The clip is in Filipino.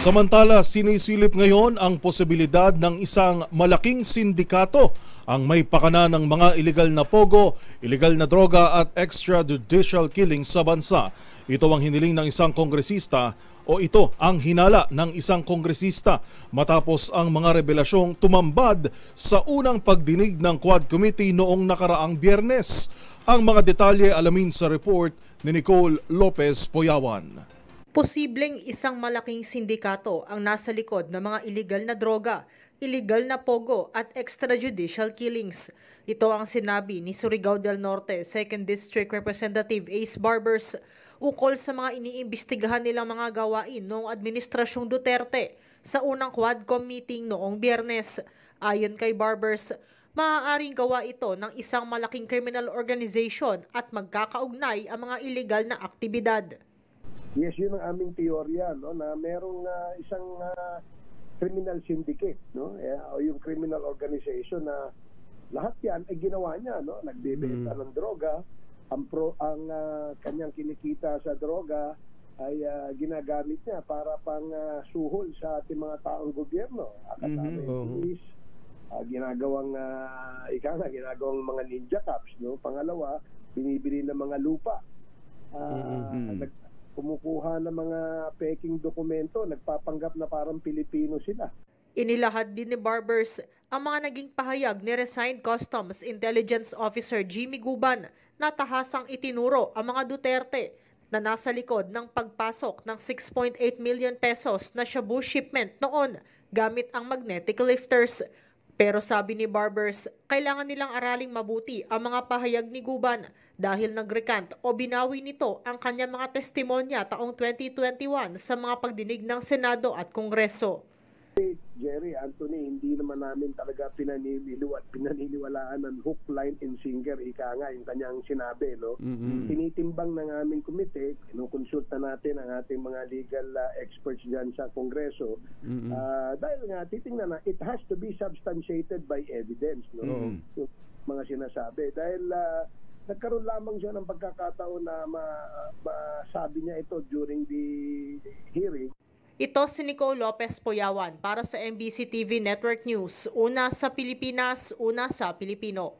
Samantala, sinisilip ngayon ang posibilidad ng isang malaking sindikato ang may pakana ng mga iligal na pogo, iligal na droga at extrajudicial killings sa bansa. Ito ang hiniling ng isang kongresista o ito ang hinala ng isang kongresista matapos ang mga revelasyong tumambad sa unang pagdinig ng Quad Committee noong nakaraang Biyernes. Ang mga detalye alamin sa report ni Nicole Lopez Poyawan. Posibleng isang malaking sindikato ang nasa likod ng mga iligal na droga, iligal na pogo at extrajudicial killings. Ito ang sinabi ni Surigao del Norte 2nd District Representative Ace Barbers ukol sa mga iniimbestigahan nilang mga gawain noong Administrasyong Duterte sa unang Quadcom meeting noong Biyernes. Ayon kay Barbers, maaaring gawa ito ng isang malaking criminal organization at magkakaugnay ang mga iligal na aktibidad. Yes, yun ang aming teorya, no, na merong isang criminal syndicate, no, o yung criminal organization na lahat yan ay ginawa niya, no, nagbebenta ng droga, ang kanyang kinikita sa droga ay ginagamit niya para pang suhol sa ating mga taong gobyerno, police, ginagawang ginagawang mga ninja cops, no. Pangalawa, binibili ng mga lupa. Kumukuha ng mga peking dokumento, nagpapanggap na parang Pilipino sila. Inilahad din ni Barbers ang mga naging pahayag ni resigned Customs Intelligence Officer Jimmy Guban na tahasang itinuro ang mga Duterte na nasa likod ng pagpasok ng 6.8 million pesos na shabu shipment noon gamit ang magnetic lifters. Pero sabi ni Barbers, kailangan nilang araling mabuti ang mga pahayag ni Guban dahil nag-recant o binawi nito ang kanyang mga testimonya taong 2021 sa mga pagdinig ng Senado at Kongreso. Jerry, Anthony, hindi naman namin talaga pinaniniwalaan ng hook, line, and sinker, ika nga yung kanyang sinabi. No? Tinitimbang ng aming komite, kinukonsulta natin ang ating mga legal experts dyan sa Kongreso. Dahil nga, titingnan na, it has to be substantiated by evidence. No? Yung mga sinasabi. Dahil nagkaroon lamang siya ng pagkakataon na masabi niya ito during the hearing. Ito si Nicole Lopez Poyawan para sa MBC TV Network News. Una sa Pilipinas, una sa Pilipino.